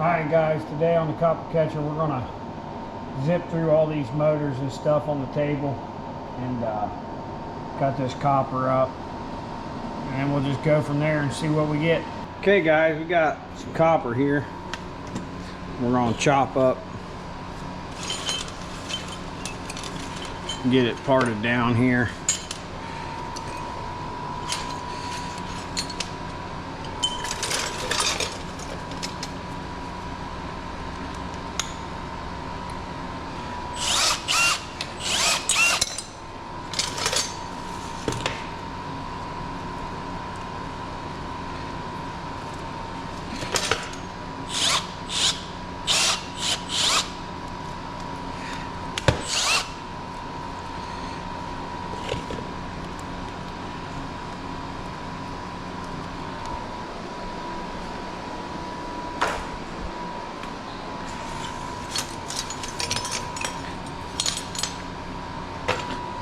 Alright guys, today on the copper catcher we're going to zip through all these motors and stuff on the table and got this copper up, and we'll just go from there and see what we get. Okay guys, we got some copper here. We're going to chop up, get it parted down here.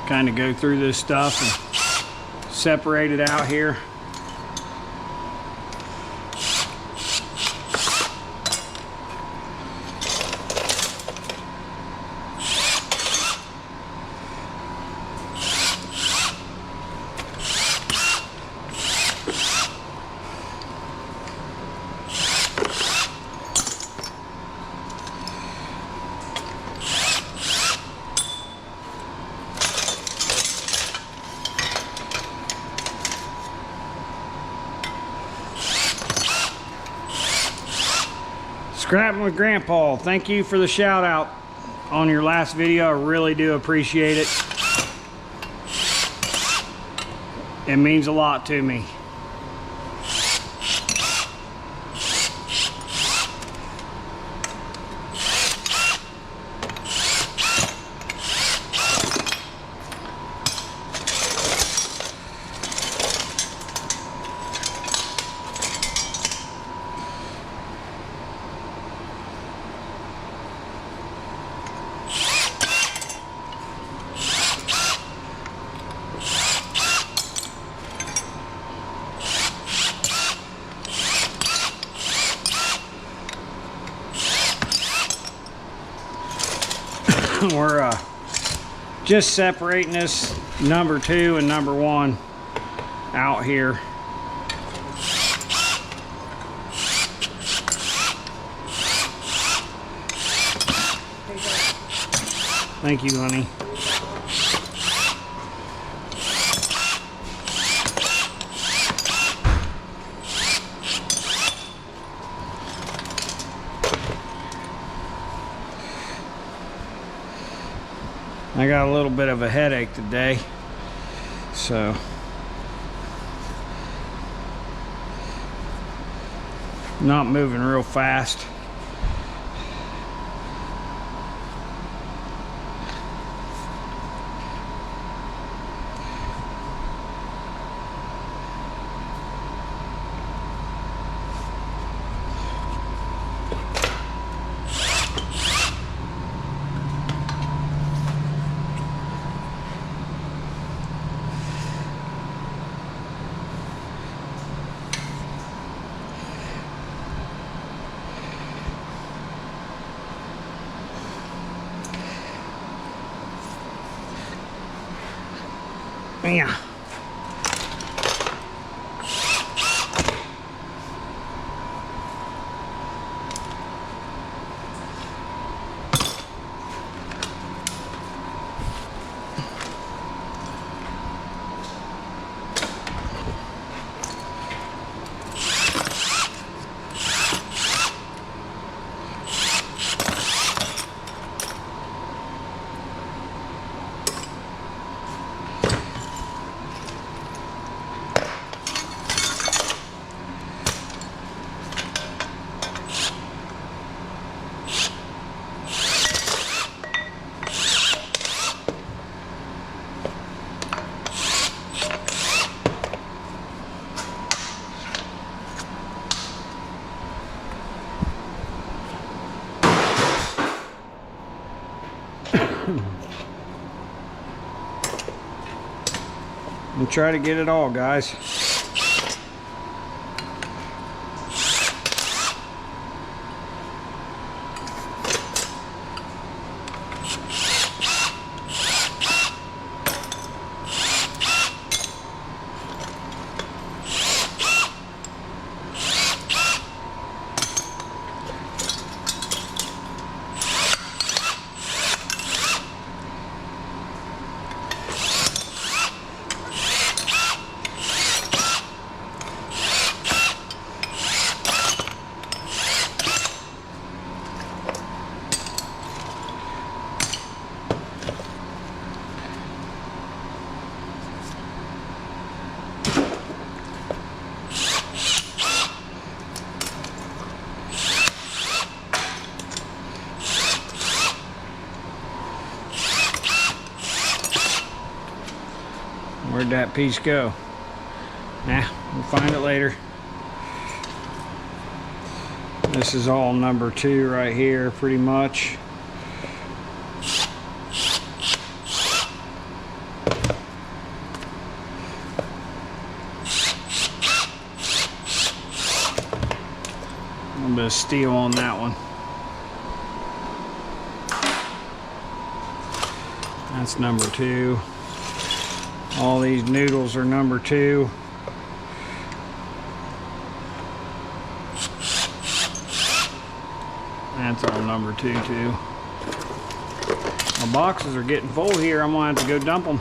Kind of go through this stuff and separate it out here. Scrapping with Grandpa, thank you for the shout out on your last video. I really do appreciate it. It means a lot to me. We're just separating this number 2 and number 1 out here. Thank you, honey. I got a little bit of a headache today, so not moving real fast. Yeah. And try to get it all, guys. Where'd that piece go? Nah, we'll find it later. This is all number 2 right here, pretty much. A little bit of steel on that one. That's number 2. All these noodles are number 2. That's all number 2 too. My boxes are getting full here. I'm gonna have to go dump them.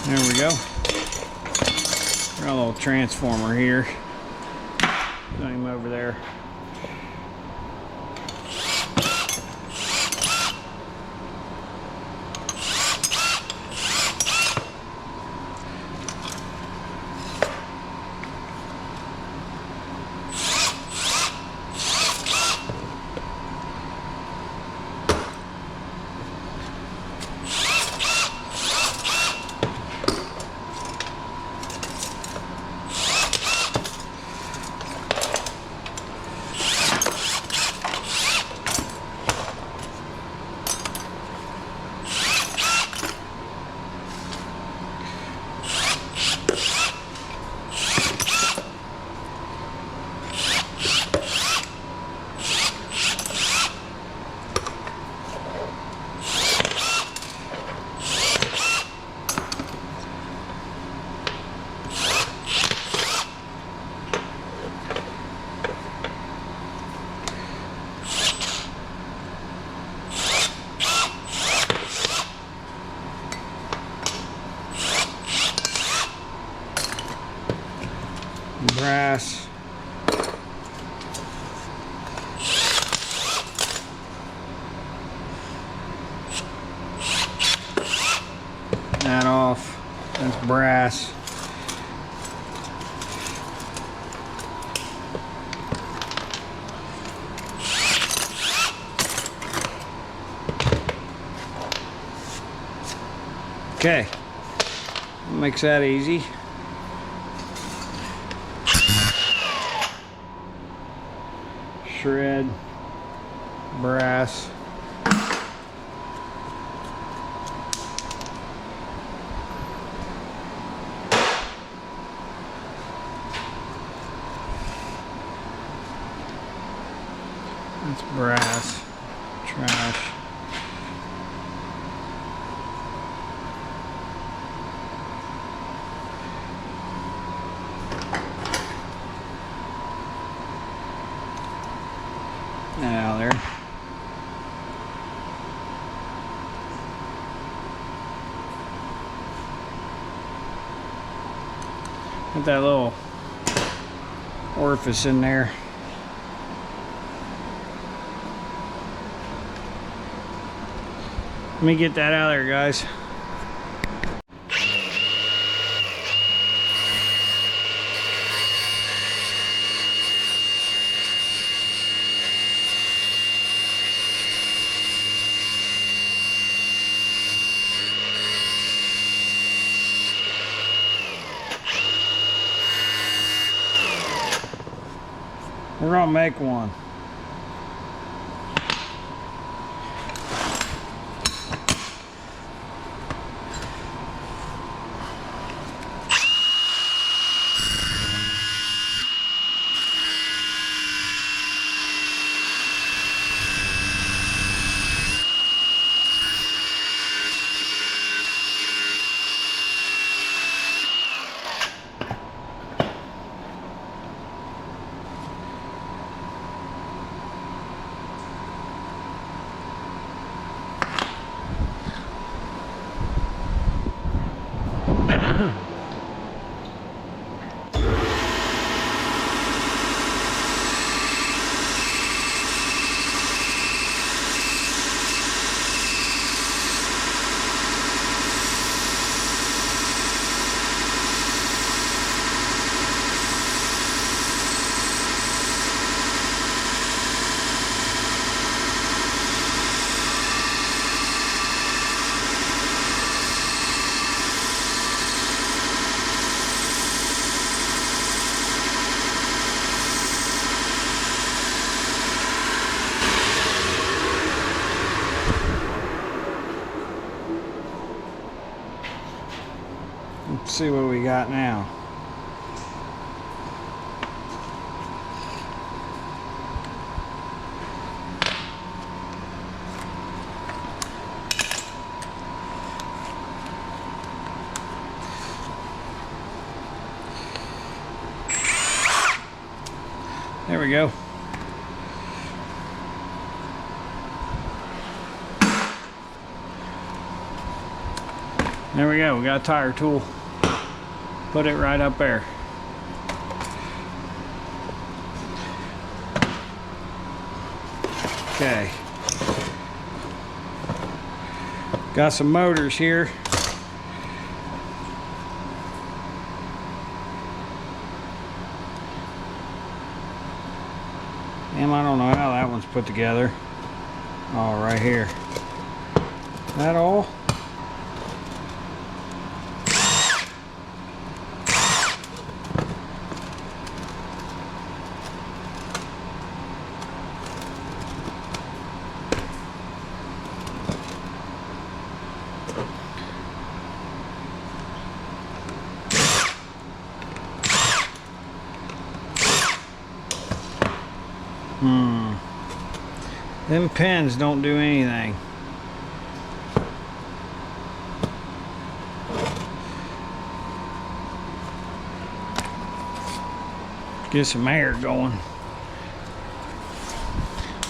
There we go. Got a little transformer here. Put him over there. Brass. That off. That's brass. Okay, makes that easy. Shred, brass. That's brass, trash. Now there. Put that little orifice in there. Let me get that out of there, guys. We're gonna make one. Let's see what we got now. There we go. There we go. We got a tire tool. Put it right up there. Okay. Got some motors here. Damn, I don't know how that one's put together. Oh, right here. That all? Them pins don't do anything. Get some air going.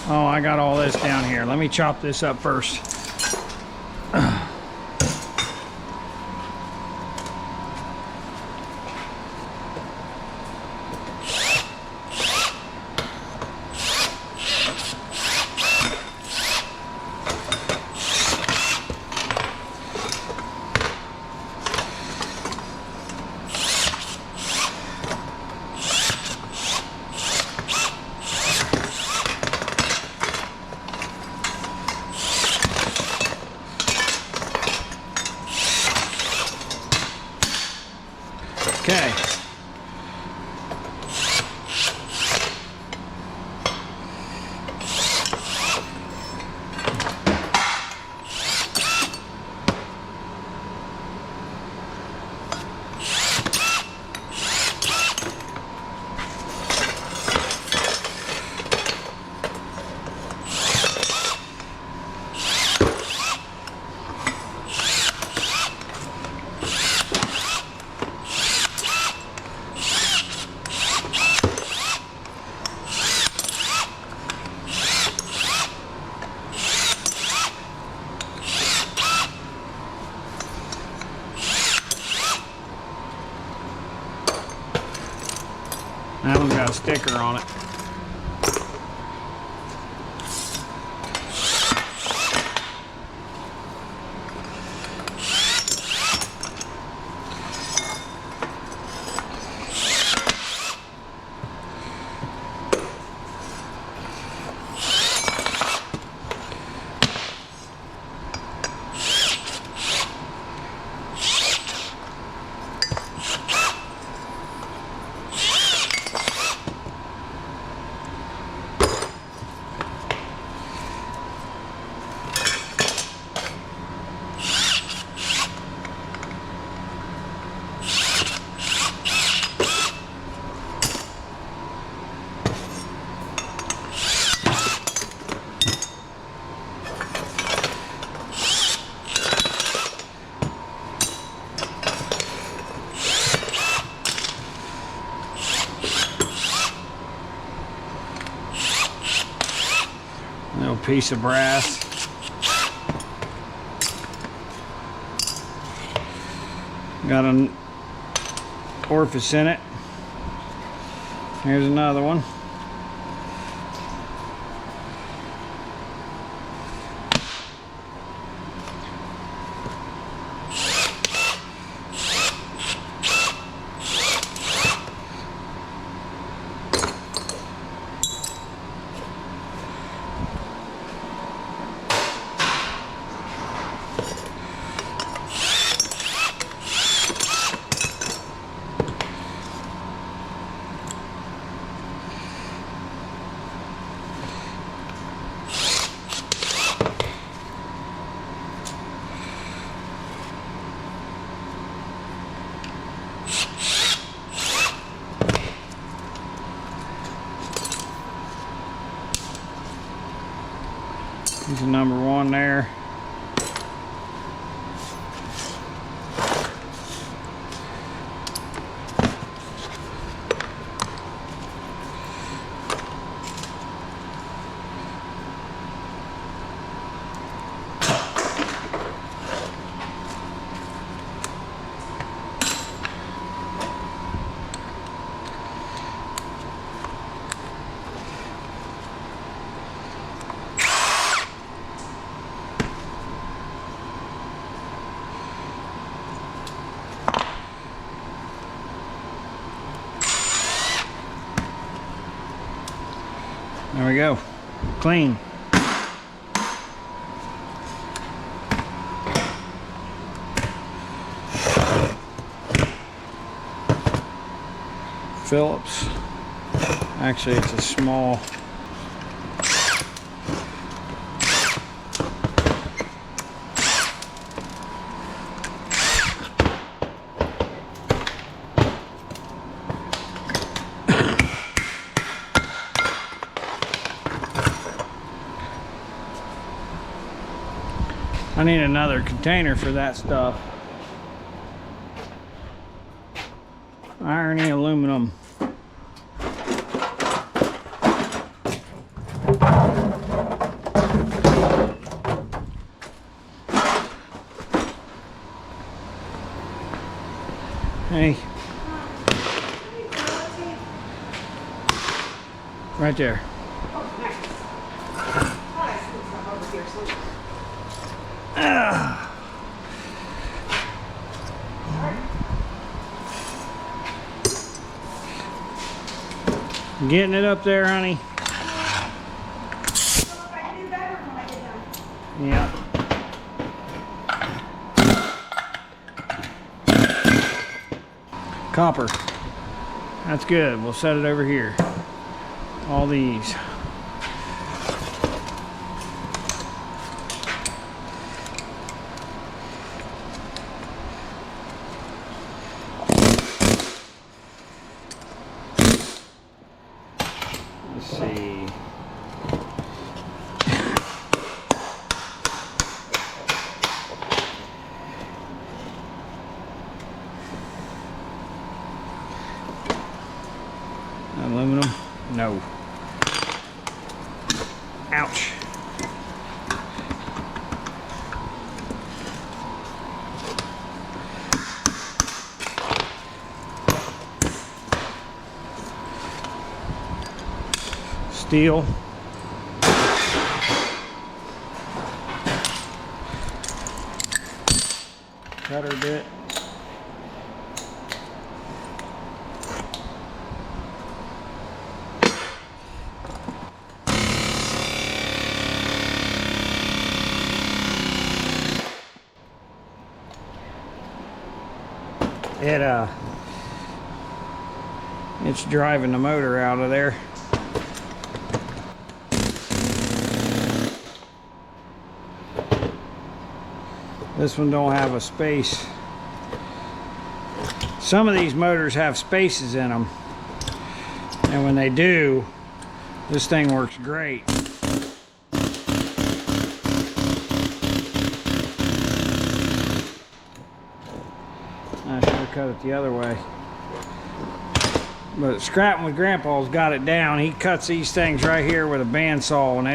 Oh, I got all this down here. Let me chop this up first. one's got a sticker on it. Little piece of brass. Got an orifice in it. Here's another one. Here's the number 1 there. There we go, clean. Phillips. Actually, it's a small. I need another container for that stuff. Irony aluminum. Hey. Right there. Oh, nice. Thought I scooped some over here, so. Getting it up there, honey. I can do better when I get done. Yeah. Copper. That's good. We'll set it over here. All these. Let's see. Aluminum? No. Ouch. steel. Cutter bit. It's driving the motor out of there. This one don't have a space. Some of these motors have spaces in them, and when they do, this thing works great. I should have cut it the other way. But Scrapping with Grandpa's got it down. He cuts these things right here with a bandsaw, and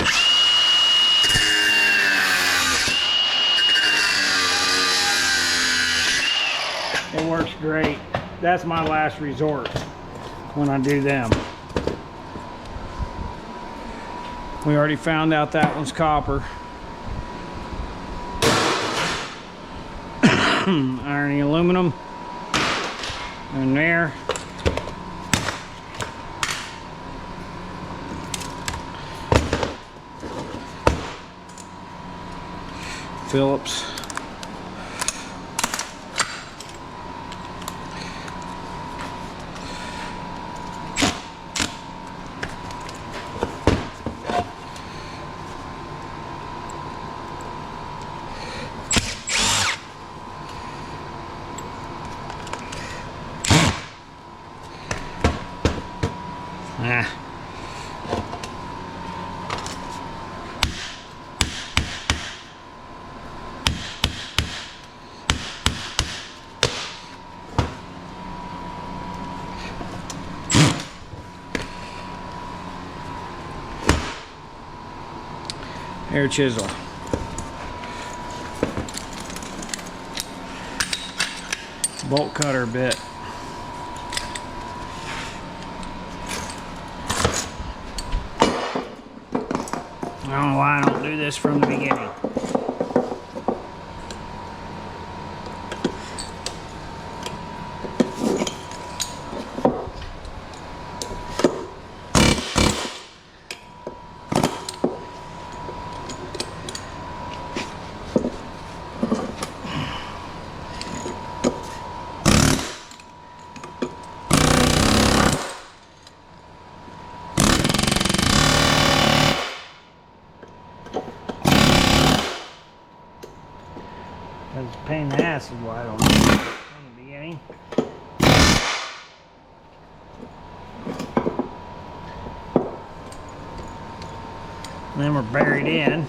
it works great. That's my last resort when I do them. We already found out that one's copper. Ironing aluminum in there. Phillips. Air chisel. Bolt cutter bit. I don't know why I don't do this from the beginning. That's a pain in the ass is why I don't do it from the beginning. And then we're buried in.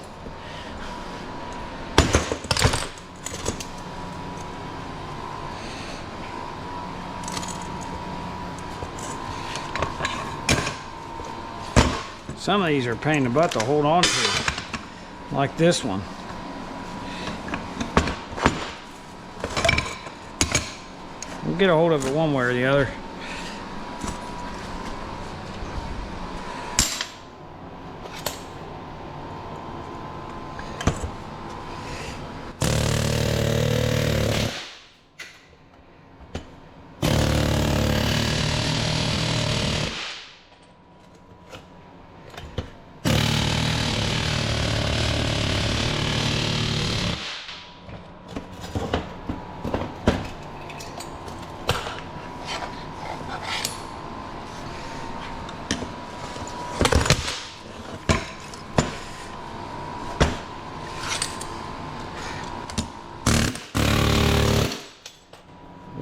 Some of these are a pain in the butt to hold on to, like this one. We'll get a hold of it one way or the other.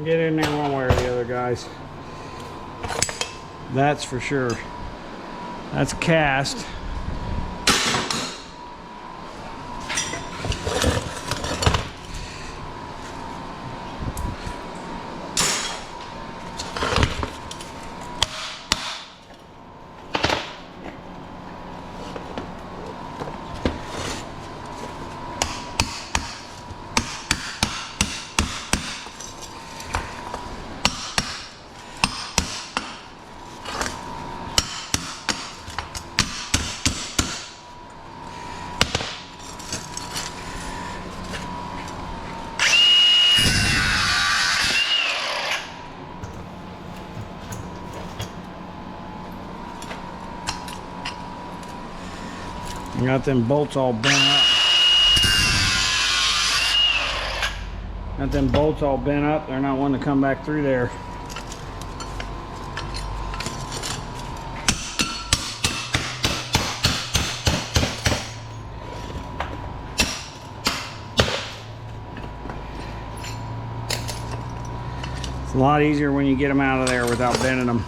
Get in there one way or the other, guys. That's for sure. That's cast. Got them bolts all bent up. Got them bolts all bent up. They're not wanting to come back through there. It's a lot easier when you get them out of there without bending them.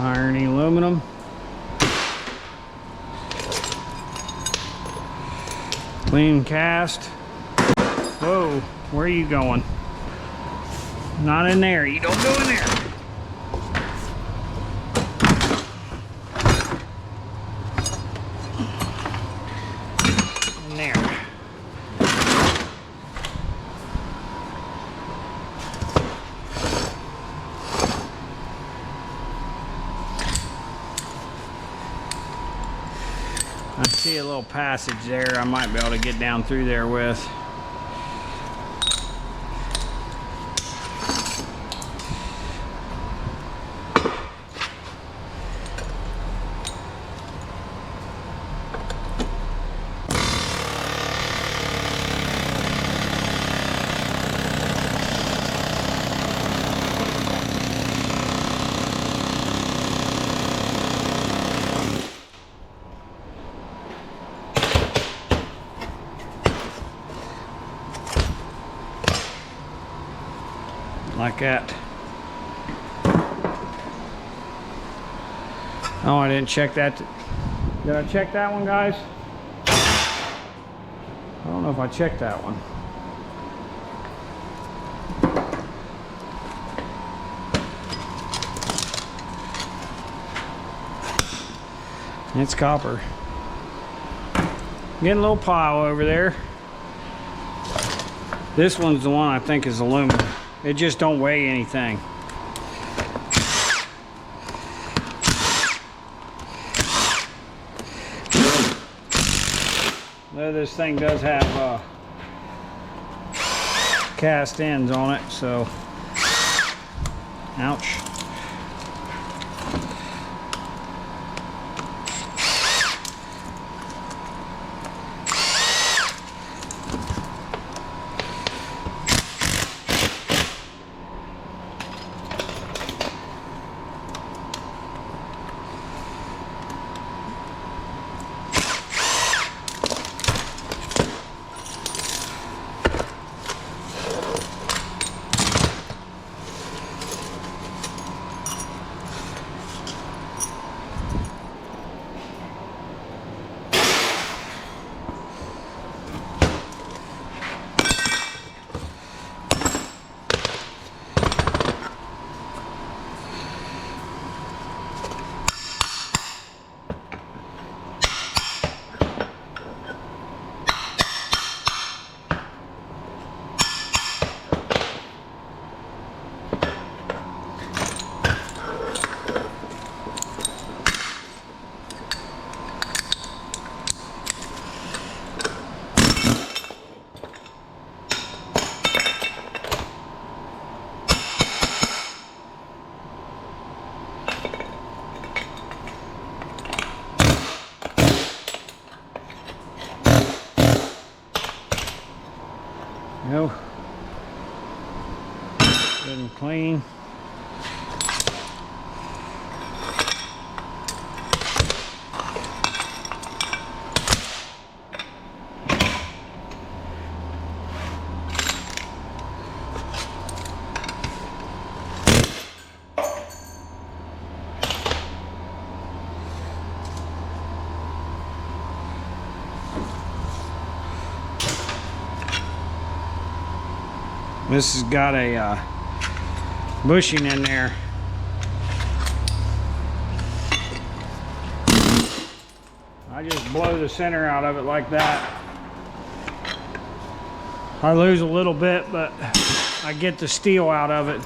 Iron aluminum. Clean cast. Whoa, where are you going? Not in there. You don't go in there. In there. I see a little passage there I might be able to get down through there with. Like that. Oh, I didn't check that. Did I check that one, guys? I don't know if I checked that one. It's copper. Getting a little pile over there. This one's the one I think is aluminum. It just don't weigh anything. Though this thing does have cast ends on it, so ouch. Go. Good and clean. This has got a bushing in there. I just blow the center out of it like that. I lose a little bit, but I get the steel out of it.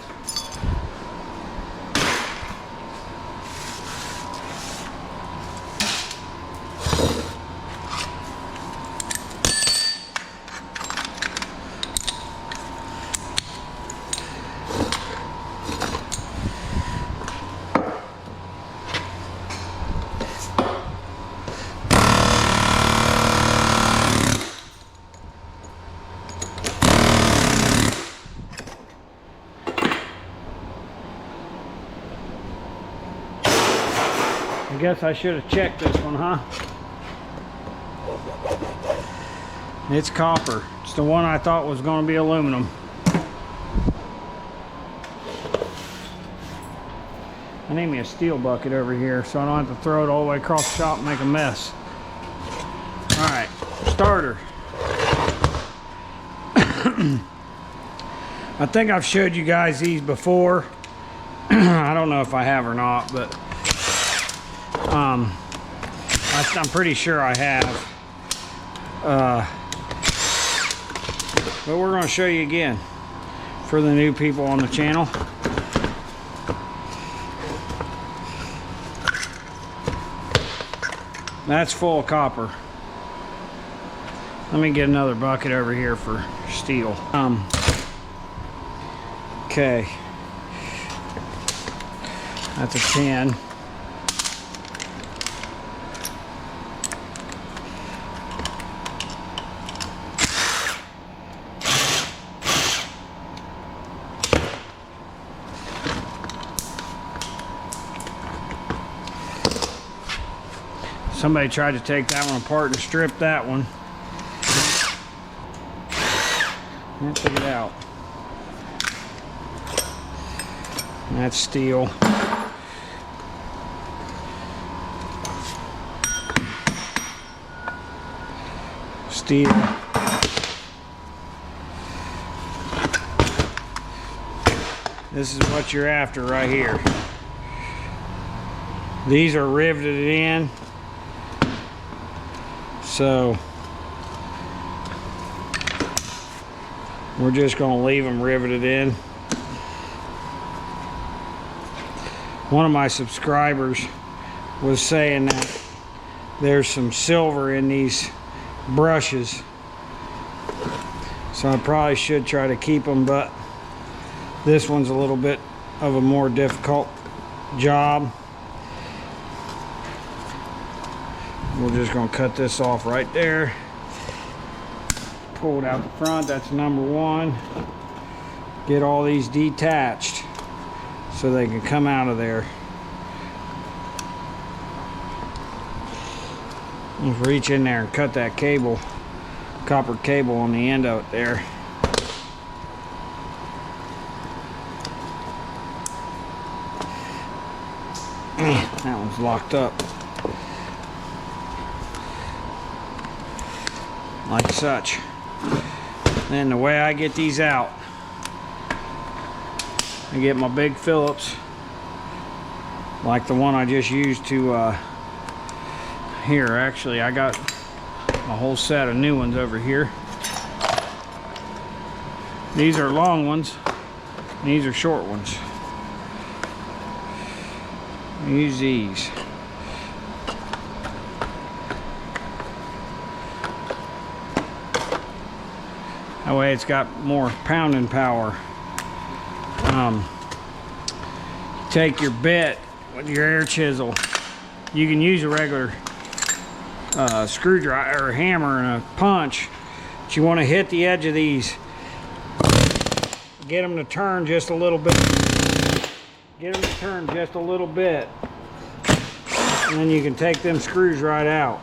guess I should have checked this one, huh? It's copper. It's the one I thought was going to be aluminum. I need me a steel bucket over here so I don't have to throw it all the way across the shop and make a mess. Alright, starter. I think I've showed you guys these before. I don't know if I have or not, but I'm pretty sure I have. But we're going to show you again for the new people on the channel. That's full of copper. Let me get another bucket over here for steel. Okay. That's a 10. Somebody tried to take that one apart and strip that one. Let's take it out. That's steel. Steel. This is what you're after right here. These are riveted in. So we're just going to leave them riveted in. One of my subscribers was saying that there's some silver in these brushes, so I probably should try to keep them, but this one's a little bit of a more difficult job. We're just going to cut this off right there. Pull it out the front. That's number one. Get all these detached so they can come out of there. Just reach in there and cut that cable, copper cable on the end of it there. That one's locked up. Like such. Then the way I get these out, I get my big Phillips, like the one I just used to here. Actually, I got a whole set of new ones over here. These are long ones, and these are short ones. Use these. That way it's got more pounding power. Take your bit with your air chisel. You can use a regular screwdriver or hammer and a punch, but you want to hit the edge of these. Get them to turn just a little bit. Get them to turn just a little bit. And then you can take them screws right out.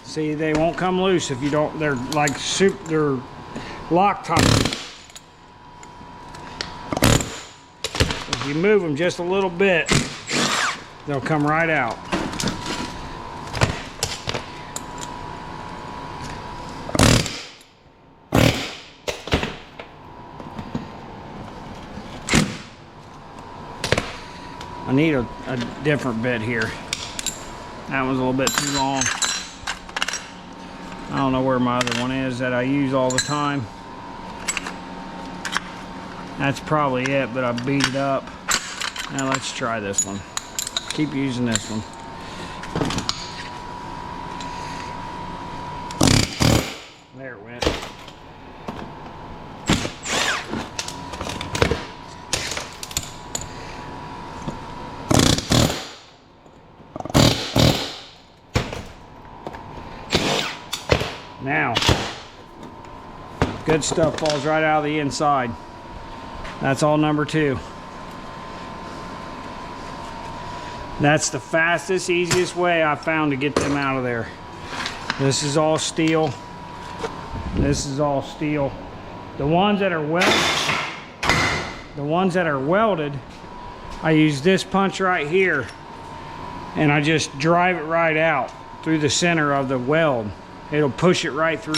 See, they won't come loose if you don't. They're like they're Loctite. If you move them just a little bit, they'll come right out. I need a different bit here. That one's a little bit too long. I don't know where my other one is that I use all the time. That's probably it, but I beat it up. Now let's try this one. Keep using this one. There it went. Now, good stuff falls right out of the inside. That's all number two. That's the fastest, easiest way I found to get them out of there. This is all steel. This is all steel. The ones that are welded, I use this punch right here, and I just drive it right out through the center of the weld. It'll push it right through.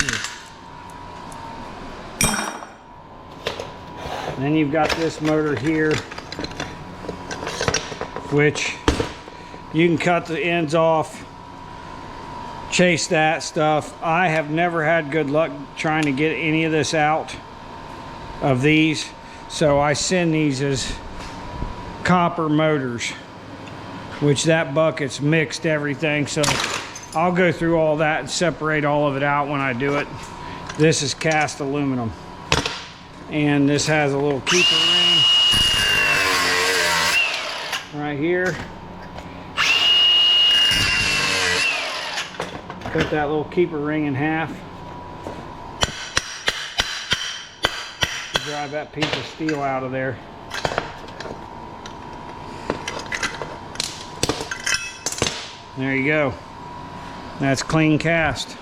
And then you've got this motor here, which you can cut the ends off, chase that stuff. I have never had good luck trying to get any of this out of these, so I send these as copper motors, which that bucket's mixed everything, so I'll go through all that and separate all of it out when I do it. This is cast aluminum, and this has a little keeper ring right here. Cut that little keeper ring in half. Drive that piece of steel out of there. There you go. That's clean cast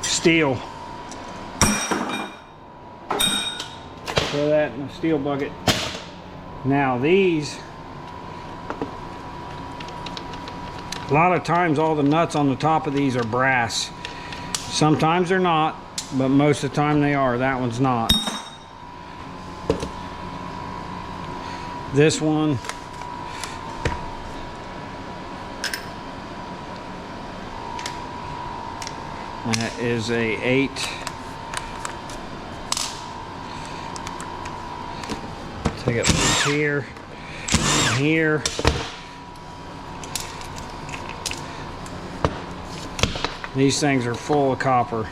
steel. Throw that in a steel bucket. Now these, a lot of times all the nuts on the top of these are brass. Sometimes they're not, but most of the time they are. That one's not. This one, that is a 8. Take it loose here and here. These things are full of copper.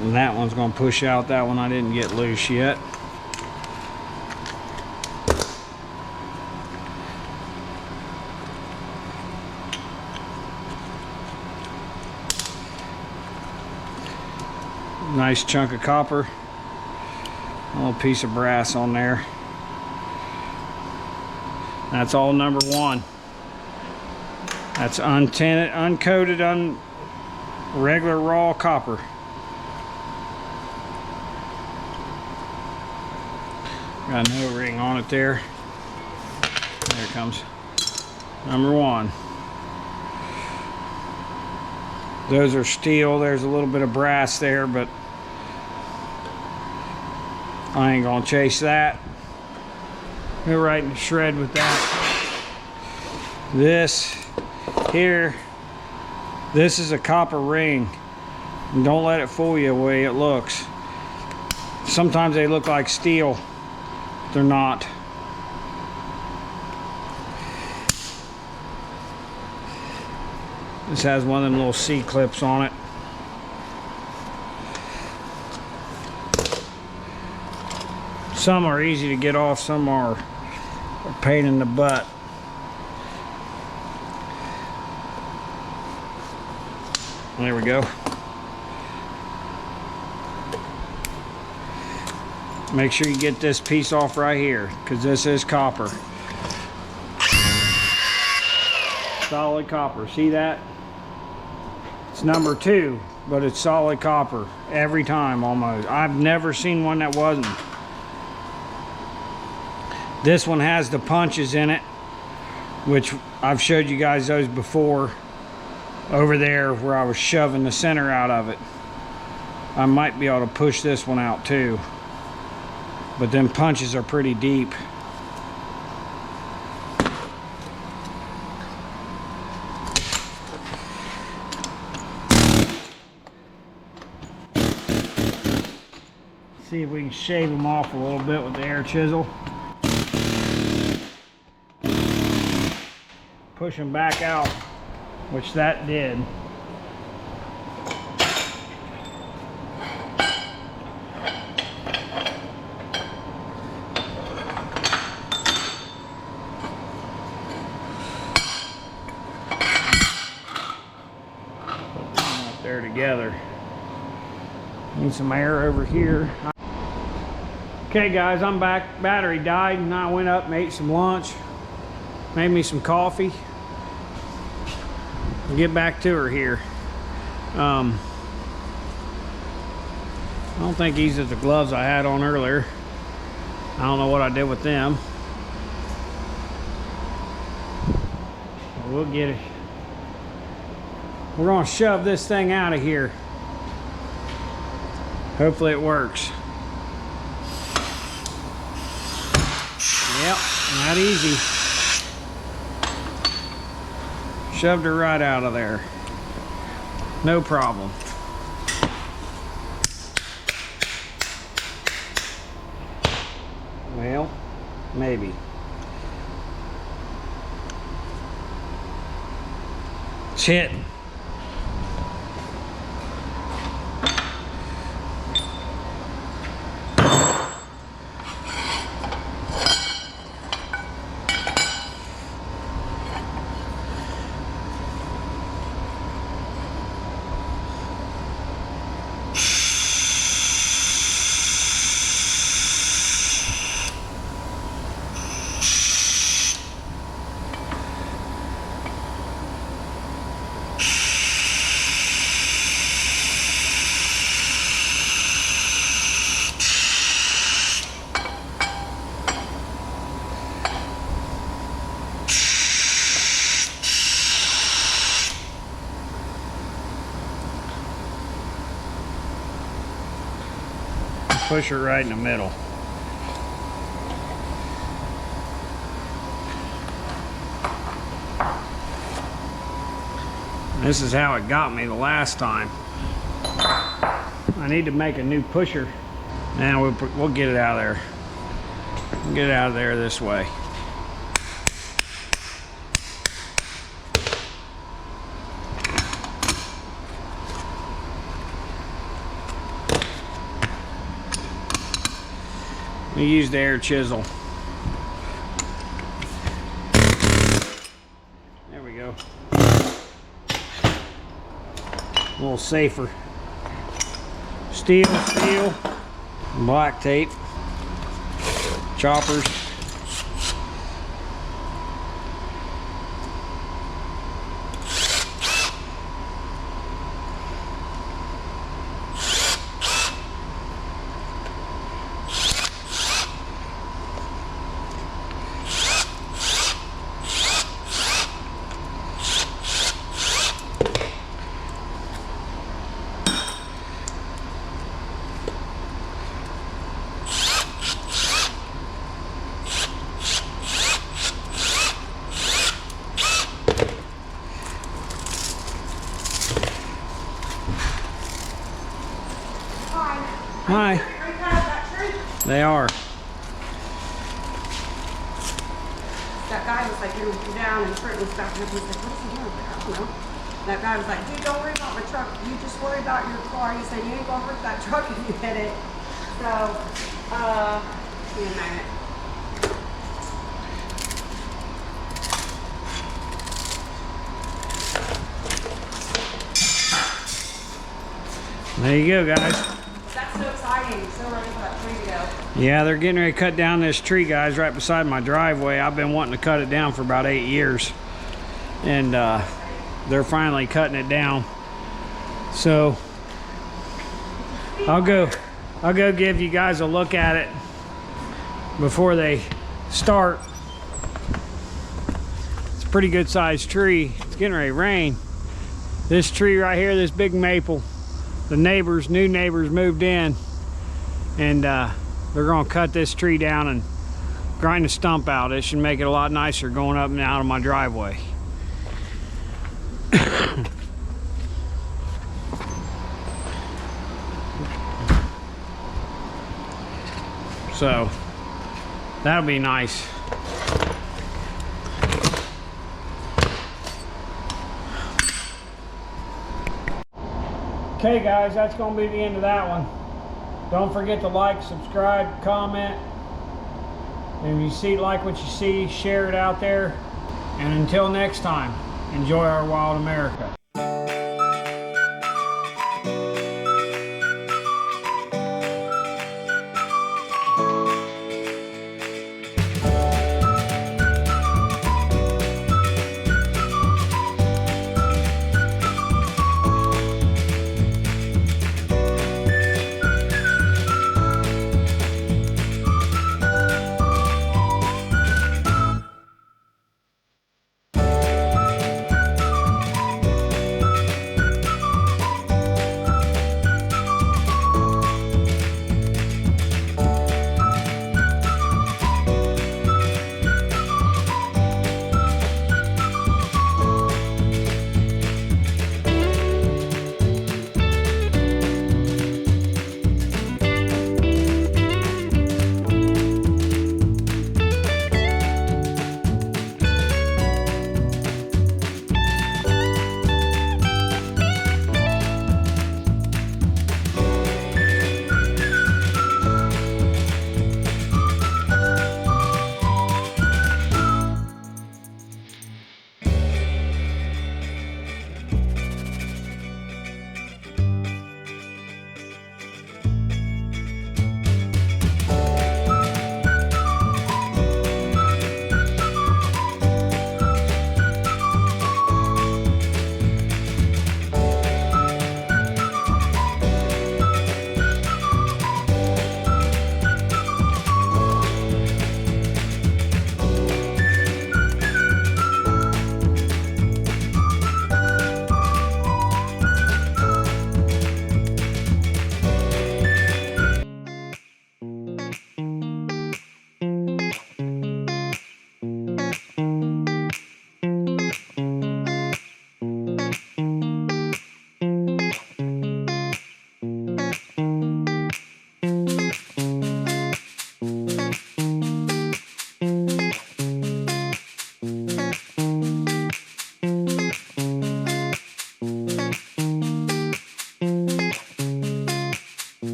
And that one's going to push out. That one I didn't get loose yet. Nice chunk of copper. A little piece of brass on there. That's all number 1. That's untinted, uncoated, regular raw copper. Got an O-ring on it there. There it comes. Number 1. Those are steel. There's a little bit of brass there, but I ain't gonna chase that. Go right in the shred with that. This here, this is a copper ring. And don't let it fool you the way it looks. Sometimes they look like steel. They're not. This has one of them little C-clips on it. Some are easy to get off, some are a pain in the butt. There we go. Make sure you get this piece off right here, because this is copper. Solid copper. See that? It's number 2, but it's solid copper every time almost. I've never seen one that wasn't. This one has the punches in it, which I've showed you guys those before over there where I was shoving the center out of it. I might be able to push this one out too, but them punches are pretty deep. See if we can shave them off a little bit with the air chisel. Push them back out, which that did. Put them up there together. Need some air over here. Okay guys, I'm back. Battery died and I went up and ate some lunch. Made me some coffee. I'll get back to her here. I don't think these are the gloves I had on earlier. I don't know what I did with them. But we'll get it. We're gonna shove this thing out of here. Hopefully it works. Yep, not easy. Shoved her right out of there. No problem. Well, maybe. It's hitting. Push her right in the middle. This is how it got me the last time. I need to make a new pusher. Now we'll get it out of there. We'll get it out of there this way. We use the air chisel. There we go. A little safer. Steel, black tape, choppers. Hi. Are you proud of that tree? They are. That guy was like, he was down and Trent was backing up and he's like, what is he doing there? I don't know. That guy was like, dude, don't worry about my truck. You just worry about your car. He said, you ain't gonna hurt that truck if you hit it. So, give me a minute. There you go, guys. That's so exciting. So ready for that tree to go. Yeah, they're getting ready to cut down this tree, guys, right beside my driveway. I've been wanting to cut it down for about 8 years. And they're finally cutting it down. So I'll go give you guys a look at it before they start. It's a pretty good sized tree. It's getting ready to rain. This tree right here, this big maple, the new neighbors moved in, and they're gonna cut this tree down and grind the stump out. It should make it a lot nicer going up and out of my driveway. So that'll be nice. Okay guys, that's going to be the end of that one. Don't forget to like, subscribe, comment. And if you like what you see, share it out there. And until next time, enjoy our wild America.